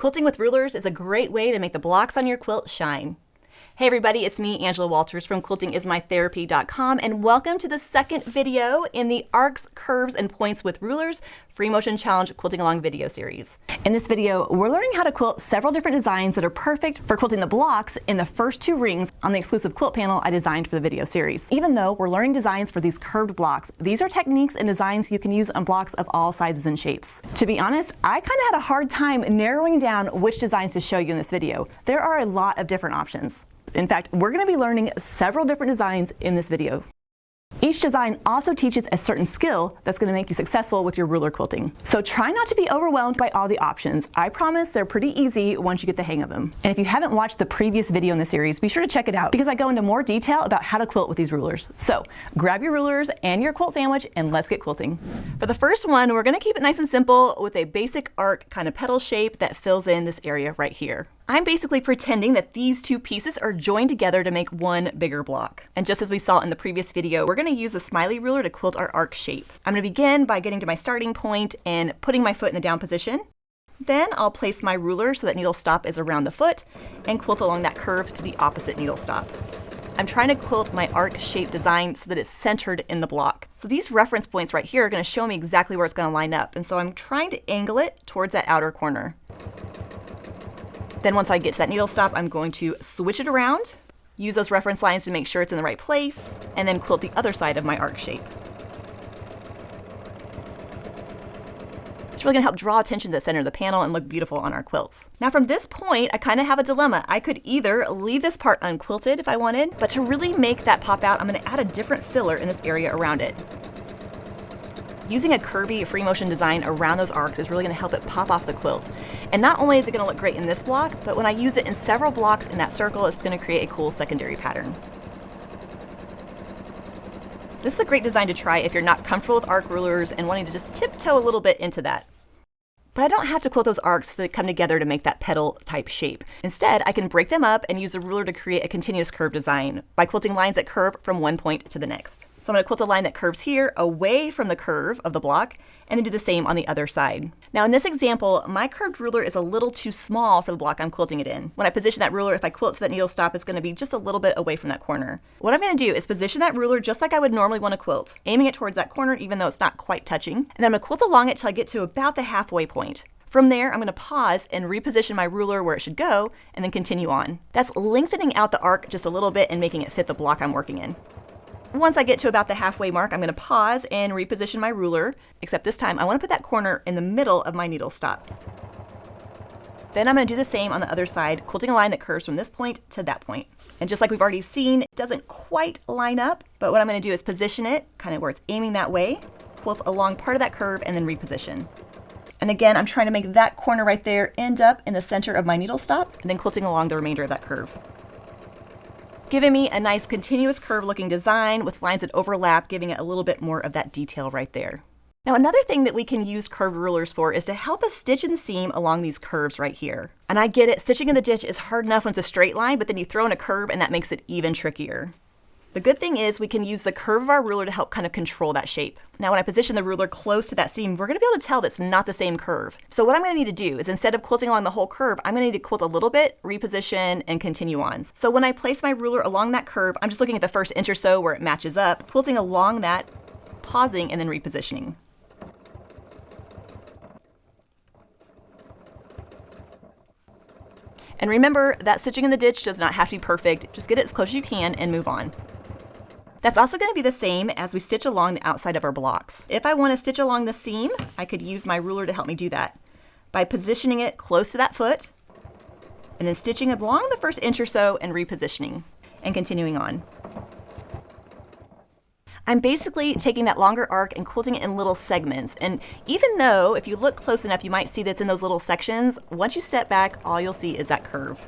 Quilting with rulers is a great way to make the blocks on your quilt shine. Hey everybody, it's me, Angela Walters from quiltingismytherapy.com, and welcome to the second video in the Arcs, Curves, and Points with Rulers Free Motion Challenge Quilting Along video series. In this video, we're learning how to quilt several different designs that are perfect for quilting the blocks in the first two rings on the exclusive quilt panel I designed for the video series. Even though we're learning designs for these curved blocks, these are techniques and designs you can use on blocks of all sizes and shapes. To be honest, I kind of had a hard time narrowing down which designs to show you in this video. There are a lot of different options. In fact, we're going to be learning several different designs in this video. Each design also teaches a certain skill that's going to make you successful with your ruler quilting. So try not to be overwhelmed by all the options. I promise they're pretty easy once you get the hang of them. And if you haven't watched the previous video in the series, be sure to check it out because I go into more detail about how to quilt with these rulers. So grab your rulers and your quilt sandwich and let's get quilting. For the first one, we're going to keep it nice and simple with a basic arc kind of petal shape that fills in this area right here. I'm basically pretending that these two pieces are joined together to make one bigger block. And just as we saw in the previous video, we're going to use a smiley ruler to quilt our arc shape. I'm going to begin by getting to my starting point and putting my foot in the down position. Then I'll place my ruler so that needle stop is around the foot and quilt along that curve to the opposite needle stop. I'm trying to quilt my arc shape design so that it's centered in the block. So these reference points right here are going to show me exactly where it's going to line up. And so I'm trying to angle it towards that outer corner. Then once I get to that needle stop, I'm going to switch it around, use those reference lines to make sure it's in the right place, and then quilt the other side of my arc shape. It's really gonna help draw attention to the center of the panel and look beautiful on our quilts. Now from this point, I kind of have a dilemma. I could either leave this part unquilted if I wanted, but to really make that pop out, I'm gonna add a different filler in this area around it. Using a curvy free motion design around those arcs is really going to help it pop off the quilt. And not only is it going to look great in this block, but when I use it in several blocks in that circle, it's going to create a cool secondary pattern. This is a great design to try if you're not comfortable with arc rulers and wanting to just tiptoe a little bit into that. But I don't have to quilt those arcs so they come together to make that petal type shape. Instead, I can break them up and use a ruler to create a continuous curve design by quilting lines that curve from one point to the next. So I'm going to quilt a line that curves here away from the curve of the block and then do the same on the other side. Now in this example, my curved ruler is a little too small for the block I'm quilting it in. When I position that ruler, if I quilt to that needle stop, it's going to be just a little bit away from that corner. What I'm going to do is position that ruler just like I would normally want to quilt, aiming it towards that corner even though it's not quite touching. And then I'm going to quilt along it till I get to about the halfway point. From there, I'm going to pause and reposition my ruler where it should go and then continue on. That's lengthening out the arc just a little bit and making it fit the block I'm working in. Once I get to about the halfway mark, I'm going to pause and reposition my ruler, except this time I want to put that corner in the middle of my needle stop. Then I'm going to do the same on the other side, quilting a line that curves from this point to that point. And just like we've already seen, it doesn't quite line up, but what I'm going to do is position it kind of where it's aiming that way, quilt along part of that curve, and then reposition. And again, I'm trying to make that corner right there end up in the center of my needle stop, and then quilting along the remainder of that curve. Giving me a nice continuous curve looking design with lines that overlap, giving it a little bit more of that detail right there. Now another thing that we can use curved rulers for is to help us stitch and seam along these curves right here. And I get it, stitching in the ditch is hard enough when it's a straight line, but then you throw in a curve and that makes it even trickier. The good thing is we can use the curve of our ruler to help kind of control that shape. Now when I position the ruler close to that seam, we're going to be able to tell that's not the same curve. So what I'm going to need to do is instead of quilting along the whole curve, I'm going to need to quilt a little bit, reposition, and continue on. So when I place my ruler along that curve, I'm just looking at the first inch or so where it matches up, quilting along that, pausing, and then repositioning. And remember that stitching in the ditch does not have to be perfect. Just get it as close as you can and move on. That's also going to be the same as we stitch along the outside of our blocks. If I want to stitch along the seam, I could use my ruler to help me do that by positioning it close to that foot and then stitching along the first inch or so and repositioning and continuing on. I'm basically taking that longer arc and quilting it in little segments. And even though if you look close enough, you might see that's in those little sections, once you step back, all you'll see is that curve.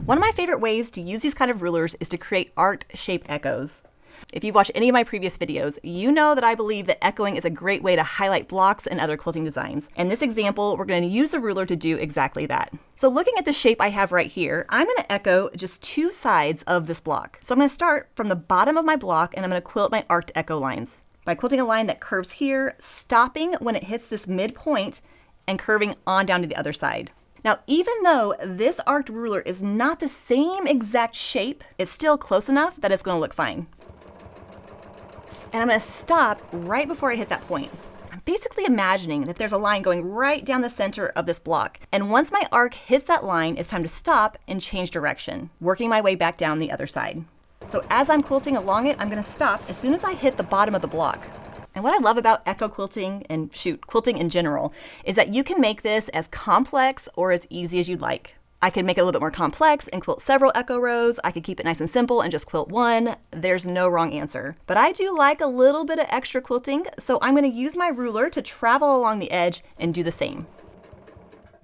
One of my favorite ways to use these kind of rulers is to create arc shape echoes. If you've watched any of my previous videos, you know that I believe that echoing is a great way to highlight blocks and other quilting designs. In this example, we're going to use the ruler to do exactly that. So looking at the shape I have right here, I'm going to echo just two sides of this block. So I'm going to start from the bottom of my block and I'm going to quilt my arced echo lines. By quilting a line that curves here, stopping when it hits this midpoint, and curving on down to the other side. Now, even though this arced ruler is not the same exact shape, it's still close enough that it's going to look fine. And I'm going to stop right before I hit that point. I'm basically imagining that there's a line going right down the center of this block. And once my arc hits that line, it's time to stop and change direction, working my way back down the other side. So as I'm quilting along it, I'm going to stop as soon as I hit the bottom of the block. And what I love about echo quilting and quilting in general is that you can make this as complex or as easy as you'd like. I could make it a little bit more complex and quilt several echo rows. I could keep it nice and simple and just quilt one. There's no wrong answer. But I do like a little bit of extra quilting, so I'm going to use my ruler to travel along the edge and do the same.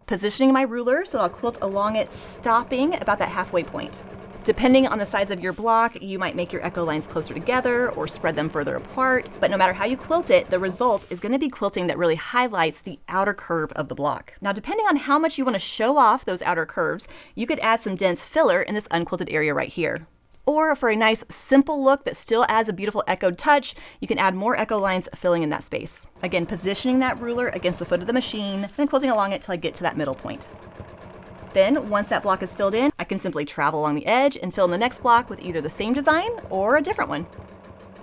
Positioning my ruler so that I'll quilt along it, stopping about that halfway point. Depending on the size of your block, you might make your echo lines closer together or spread them further apart, but no matter how you quilt it, the result is going to be quilting that really highlights the outer curve of the block. Now, depending on how much you want to show off those outer curves, you could add some dense filler in this unquilted area right here. Or for a nice simple look that still adds a beautiful echoed touch, you can add more echo lines filling in that space. Again, positioning that ruler against the foot of the machine and quilting along it till I get to that middle point. Then, once that block is filled in, I can simply travel along the edge and fill in the next block with either the same design or a different one.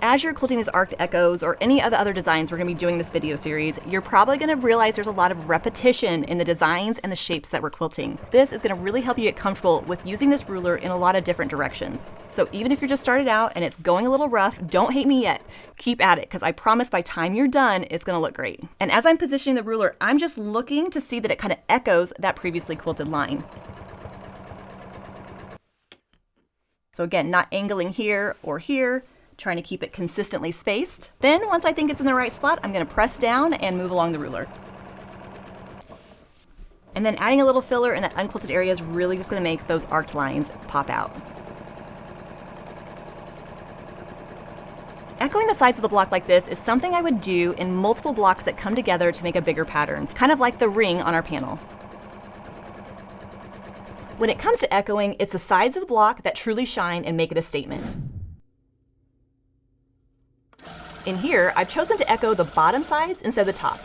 As you're quilting these arced echoes or any of the other designs we're going to be doing this video series, you're probably going to realize there's a lot of repetition in the designs and the shapes that we're quilting. This is going to really help you get comfortable with using this ruler in a lot of different directions. So even if you're just started out and it's going a little rough, don't hate me yet. Keep at it, because I promise by the time you're done, it's going to look great. And as I'm positioning the ruler, I'm just looking to see that it kind of echoes that previously quilted line. So again, not angling here or here, trying to keep it consistently spaced. Then once I think it's in the right spot, I'm going to press down and move along the ruler. And then adding a little filler in that unquilted area is really just going to make those arced lines pop out. Echoing the sides of the block like this is something I would do in multiple blocks that come together to make a bigger pattern, kind of like the ring on our panel. When it comes to echoing, it's the sides of the block that truly shine and make it a statement. In here, I've chosen to echo the bottom sides instead of the top,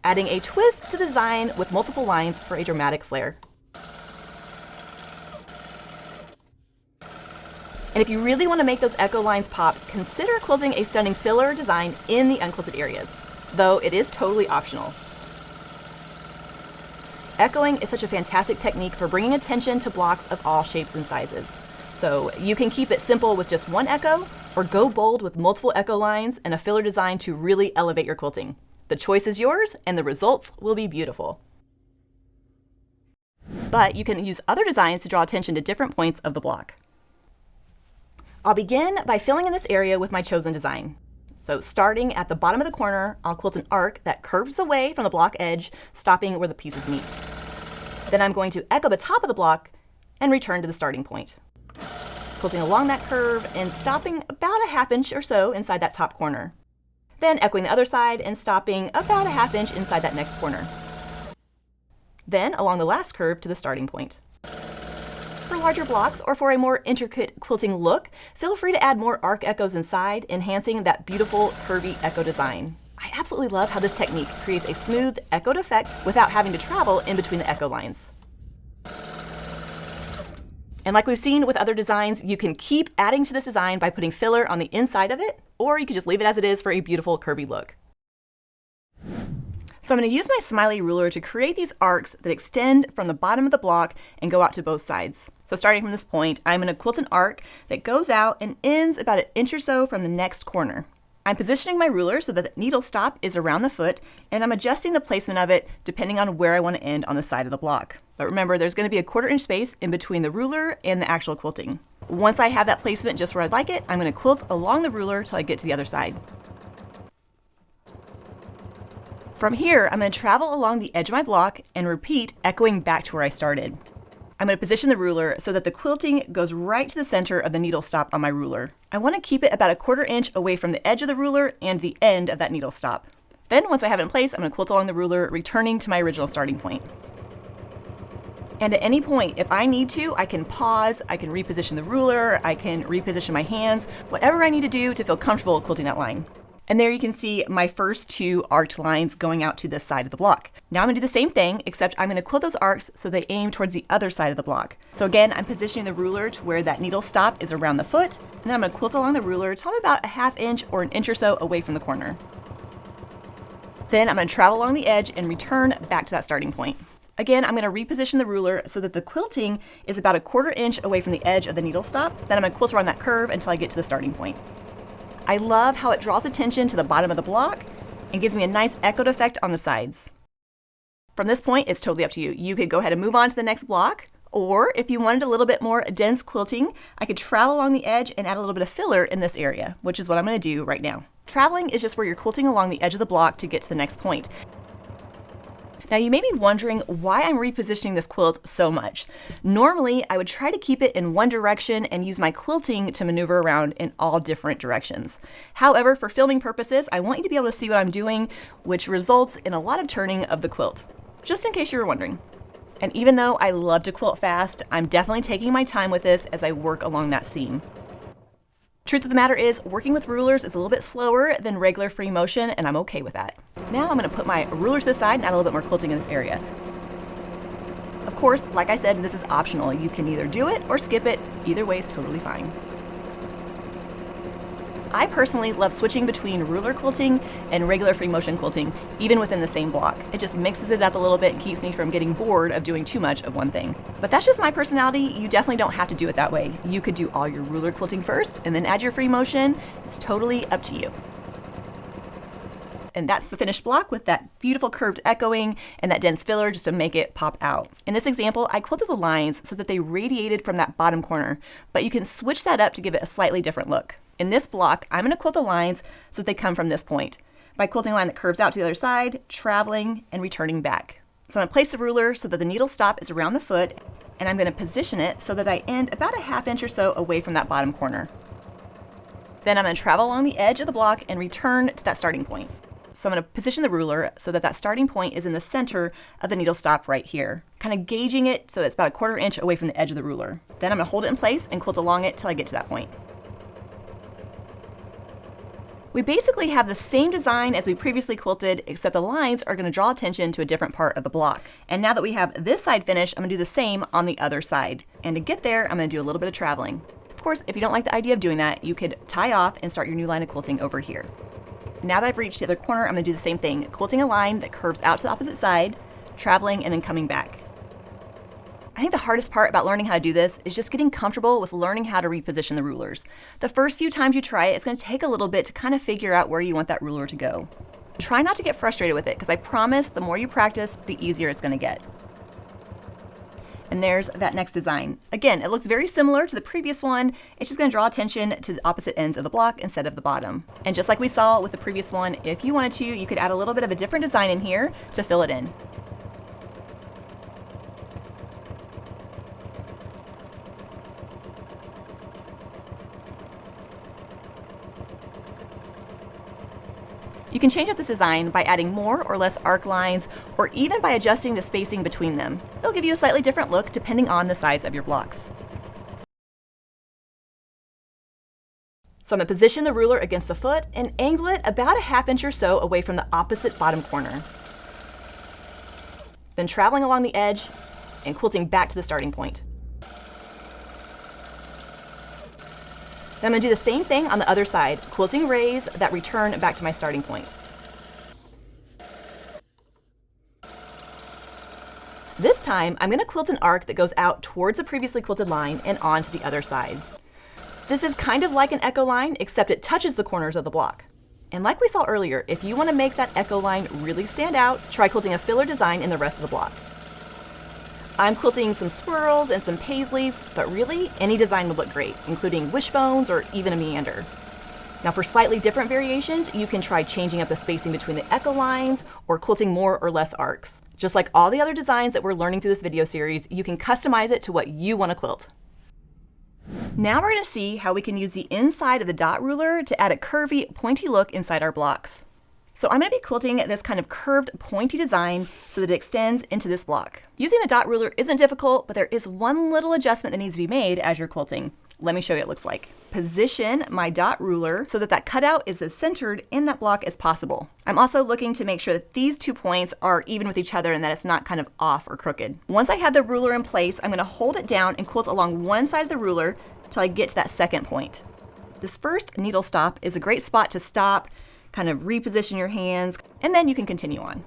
adding a twist to the design with multiple lines for a dramatic flair. And if you really want to make those echo lines pop, consider quilting a stunning filler design in the unquilted areas, though it is totally optional. Echoing is such a fantastic technique for bringing attention to blocks of all shapes and sizes. So you can keep it simple with just one echo, or go bold with multiple echo lines and a filler design to really elevate your quilting. The choice is yours, and the results will be beautiful. But you can use other designs to draw attention to different points of the block. I'll begin by filling in this area with my chosen design. So starting at the bottom of the corner, I'll quilt an arc that curves away from the block edge, stopping where the pieces meet. Then I'm going to echo the top of the block and return to the starting point. Quilting along that curve and stopping about a half inch or so inside that top corner. Then echoing the other side and stopping about a half inch inside that next corner. Then along the last curve to the starting point. For larger blocks or for a more intricate quilting look, feel free to add more arc echoes inside, enhancing that beautiful curvy echo design. I absolutely love how this technique creates a smooth echoed effect without having to travel in between the echo lines. And like we've seen with other designs, you can keep adding to this design by putting filler on the inside of it, or you can just leave it as it is for a beautiful curvy look. So I'm going to use my Smiley ruler to create these arcs that extend from the bottom of the block and go out to both sides. So starting from this point, I'm going to quilt an arc that goes out and ends about an inch or so from the next corner. I'm positioning my ruler so that the needle stop is around the foot, and I'm adjusting the placement of it depending on where I want to end on the side of the block. But remember, there's going to be a 1/4 inch space in between the ruler and the actual quilting. Once I have that placement just where I'd like it, I'm going to quilt along the ruler till I get to the other side. From here, I'm going to travel along the edge of my block and repeat, echoing back to where I started. I'm going to position the ruler so that the quilting goes right to the center of the needle stop on my ruler. I want to keep it about a 1/4 inch away from the edge of the ruler and the end of that needle stop. Then once I have it in place, I'm going to quilt along the ruler, returning to my original starting point. And at any point, if I need to, I can pause, I can reposition the ruler, I can reposition my hands, whatever I need to do to feel comfortable quilting that line. And there you can see my first two arced lines going out to this side of the block. Now I'm gonna do the same thing, except I'm gonna quilt those arcs so they aim towards the other side of the block. So again, I'm positioning the ruler to where that needle stop is around the foot, and then I'm gonna quilt along the ruler till I'm about a ½ inch or an inch or so away from the corner. Then I'm gonna travel along the edge and return back to that starting point. Again, I'm gonna reposition the ruler so that the quilting is about a ½ inch away from the edge of the needle stop. Then I'm gonna quilt around that curve until I get to the starting point. I love how it draws attention to the bottom of the block and gives me a nice echoed effect on the sides. From this point, it's totally up to you. You could go ahead and move on to the next block, or if you wanted a little bit more dense quilting, I could travel along the edge and add a little bit of filler in this area, which is what I'm gonna do right now. Traveling is just where you're quilting along the edge of the block to get to the next point. Now you may be wondering why I'm repositioning this quilt so much. Normally, I would try to keep it in one direction and use my quilting to maneuver around in all different directions. However, for filming purposes, I want you to be able to see what I'm doing, which results in a lot of turning of the quilt, just in case you were wondering. And even though I love to quilt fast, I'm definitely taking my time with this as I work along that seam. Truth of the matter is, working with rulers is a little bit slower than regular free motion, and I'm okay with that. Now I'm gonna put my ruler to the side and add a little bit more quilting in this area. Of course, like I said, this is optional. You can either do it or skip it. Either way is totally fine. I personally love switching between ruler quilting and regular free motion quilting, even within the same block. It just mixes it up a little bit and keeps me from getting bored of doing too much of one thing. But that's just my personality. You definitely don't have to do it that way. You could do all your ruler quilting first and then add your free motion. It's totally up to you. And that's the finished block with that beautiful curved echoing and that dense filler just to make it pop out. In this example, I quilted the lines so that they radiated from that bottom corner, but you can switch that up to give it a slightly different look. In this block, I'm gonna quilt the lines so that they come from this point by quilting a line that curves out to the other side, traveling and returning back. So I'm gonna place the ruler so that the needle stop is around the foot, and I'm gonna position it so that I end about a ½ inch or so away from that bottom corner. Then I'm gonna travel along the edge of the block and return to that starting point. So I'm gonna position the ruler so that that starting point is in the center of the needle stop right here, kind of gauging it so that it's about a ½ inch away from the edge of the ruler. Then I'm gonna hold it in place and quilt along it till I get to that point. We basically have the same design as we previously quilted, except the lines are gonna draw attention to a different part of the block. And now that we have this side finished, I'm gonna do the same on the other side. And to get there, I'm gonna do a little bit of traveling. Of course, if you don't like the idea of doing that, you could tie off and start your new line of quilting over here. Now that I've reached the other corner, I'm gonna do the same thing, quilting a line that curves out to the opposite side, traveling and then coming back. I think the hardest part about learning how to do this is just getting comfortable with learning how to reposition the rulers. The first few times you try it, it's gonna take a little bit to kind of figure out where you want that ruler to go. Try not to get frustrated with it, because I promise the more you practice, the easier it's gonna get. And there's that next design. Again, it looks very similar to the previous one. It's just gonna draw attention to the opposite ends of the block instead of the bottom. And just like we saw with the previous one, if you wanted to, you could add a little bit of a different design in here to fill it in. You can change up this design by adding more or less arc lines, or even by adjusting the spacing between them. It'll give you a slightly different look depending on the size of your blocks. So I'm going to position the ruler against the foot and angle it about a ½ inch or so away from the opposite bottom corner. Then traveling along the edge and quilting back to the starting point. Then I'm going to do the same thing on the other side, quilting rays that return back to my starting point. This time, I'm going to quilt an arc that goes out towards the previously quilted line and onto the other side. This is kind of like an echo line, except it touches the corners of the block. And like we saw earlier, if you want to make that echo line really stand out, try quilting a filler design in the rest of the block. I'm quilting some swirls and some paisleys, but really any design would look great, including wishbones or even a meander. Now for slightly different variations, you can try changing up the spacing between the echo lines or quilting more or less arcs. Just like all the other designs that we're learning through this video series, you can customize it to what you want to quilt. Now we're going to see how we can use the inside of the dot ruler to add a curvy, pointy look inside our blocks. So I'm going to be quilting this kind of curved, pointy design so that it extends into this block. Using the dot ruler isn't difficult, but there is one little adjustment that needs to be made as you're quilting. Let me show you what it looks like. Position my dot ruler so that that cutout is as centered in that block as possible. I'm also looking to make sure that these 2 points are even with each other and that it's not kind of off or crooked. Once I have the ruler in place, I'm going to hold it down and quilt along one side of the ruler till I get to that second point. This first needle stop is a great spot to stop, kind of reposition your hands, and then you can continue on.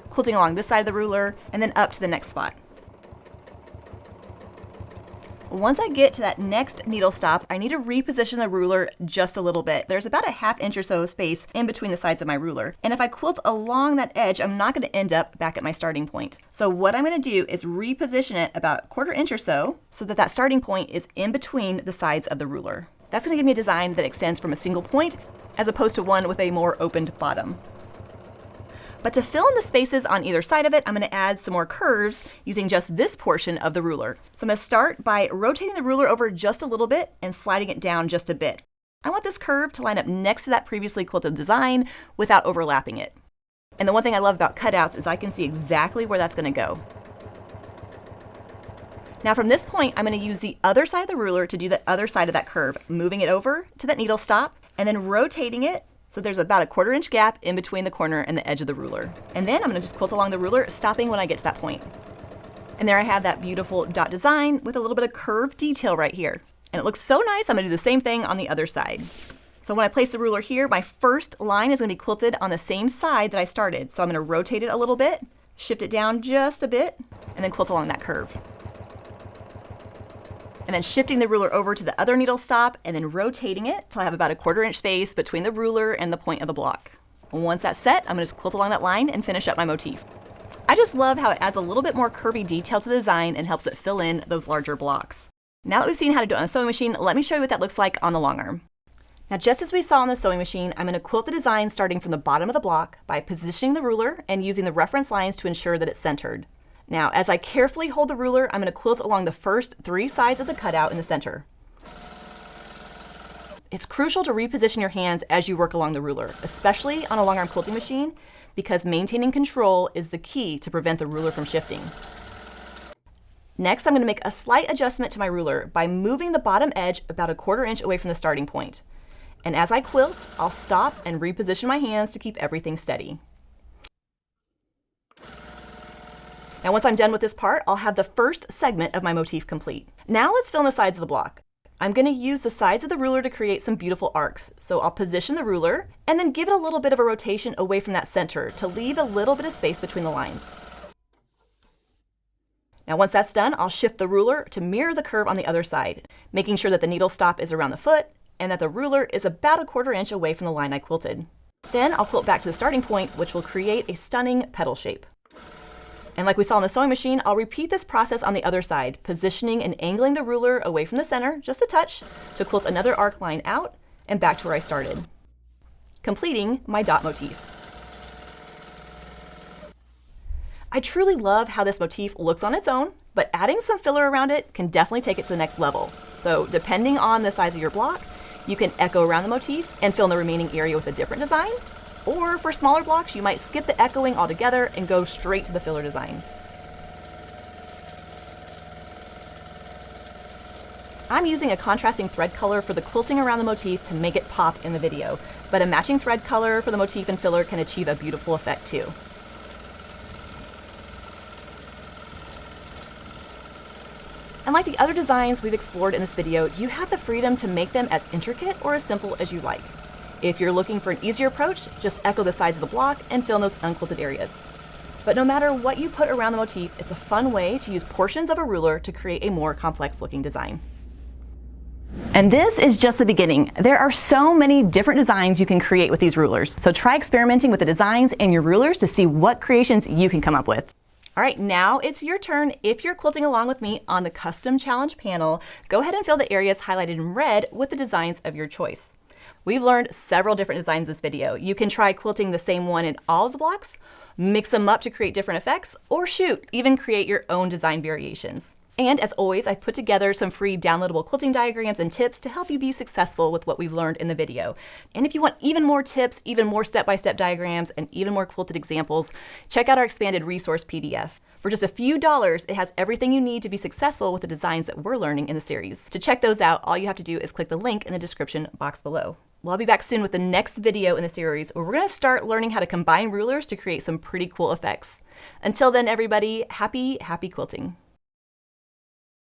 Quilting along this side of the ruler and then up to the next spot. Once I get to that next needle stop, I need to reposition the ruler just a little bit. There's about a 1/2 inch or so of space in between the sides of my ruler. And if I quilt along that edge, I'm not going to end up back at my starting point. So what I'm going to do is reposition it about 1/4 inch or so that that starting point is in between the sides of the ruler. That's going to give me a design that extends from a single point as opposed to one with a more opened bottom. But to fill in the spaces on either side of it, I'm going to add some more curves using just this portion of the ruler. So I'm going to start by rotating the ruler over just a little bit and sliding it down just a bit. I want this curve to line up next to that previously quilted design without overlapping it. And the one thing I love about cutouts is I can see exactly where that's going to go. Now from this point, I'm going to use the other side of the ruler to do the other side of that curve, moving it over to that needle stop and then rotating it so there's about a 1/4 inch gap in between the corner and the edge of the ruler. And then I'm going to just quilt along the ruler, stopping when I get to that point. And there I have that beautiful dot design with a little bit of curved detail right here. And it looks so nice, I'm going to do the same thing on the other side. So when I place the ruler here, my first line is going to be quilted on the same side that I started. So I'm going to rotate it a little bit, shift it down just a bit, and then quilt along that curve. And then shifting the ruler over to the other needle stop and then rotating it till I have about a 1/4 inch space between the ruler and the point of the block. Once that's set, I'm going to just quilt along that line and finish up my motif. I just love how it adds a little bit more curvy detail to the design and helps it fill in those larger blocks. Now that we've seen how to do it on a sewing machine, let me show you what that looks like on the long arm. Now just as we saw on the sewing machine, I'm going to quilt the design starting from the bottom of the block by positioning the ruler and using the reference lines to ensure that it's centered. Now, as I carefully hold the ruler, I'm going to quilt along the first 3 sides of the cutout in the center. It's crucial to reposition your hands as you work along the ruler, especially on a long arm quilting machine, because maintaining control is the key to prevent the ruler from shifting. Next, I'm going to make a slight adjustment to my ruler by moving the bottom edge about a 1/4 inch away from the starting point. And as I quilt, I'll stop and reposition my hands to keep everything steady. Now once I'm done with this part, I'll have the first segment of my motif complete. Now let's fill in the sides of the block. I'm going to use the sides of the ruler to create some beautiful arcs. So I'll position the ruler and then give it a little bit of a rotation away from that center to leave a little bit of space between the lines. Now once that's done, I'll shift the ruler to mirror the curve on the other side, making sure that the needle stop is around the foot and that the ruler is about a 1/4 inch away from the line I quilted. Then I'll quilt back to the starting point, which will create a stunning petal shape. And like we saw on the sewing machine, I'll repeat this process on the other side, positioning and angling the ruler away from the center, just a touch, to quilt another arc line out and back to where I started, completing my dot motif. I truly love how this motif looks on its own, but adding some filler around it can definitely take it to the next level. So depending on the size of your block, you can echo around the motif and fill in the remaining area with a different design. Or for smaller blocks, you might skip the echoing altogether and go straight to the filler design. I'm using a contrasting thread color for the quilting around the motif to make it pop in the video, but a matching thread color for the motif and filler can achieve a beautiful effect too. And like the other designs we've explored in this video, you have the freedom to make them as intricate or as simple as you like. If you're looking for an easier approach, just echo the sides of the block and fill in those unquilted areas. But no matter what you put around the motif, it's a fun way to use portions of a ruler to create a more complex looking design. And this is just the beginning. There are so many different designs you can create with these rulers. So try experimenting with the designs and your rulers to see what creations you can come up with. All right, now it's your turn. If you're quilting along with me on the custom challenge panel, go ahead and fill the areas highlighted in red with the designs of your choice. We've learned several different designs this video. You can try quilting the same one in all of the blocks, mix them up to create different effects, or shoot, even create your own design variations. And as always, I've put together some free downloadable quilting diagrams and tips to help you be successful with what we've learned in the video. And if you want even more tips, even more step-by-step diagrams, and even more quilted examples, check out our expanded resource PDF. For just a few dollars, it has everything you need to be successful with the designs that we're learning in the series. To check those out, all you have to do is click the link in the description box below. Well, I'll be back soon with the next video in the series where we're going to start learning how to combine rulers to create some pretty cool effects. Until then, everybody, happy quilting.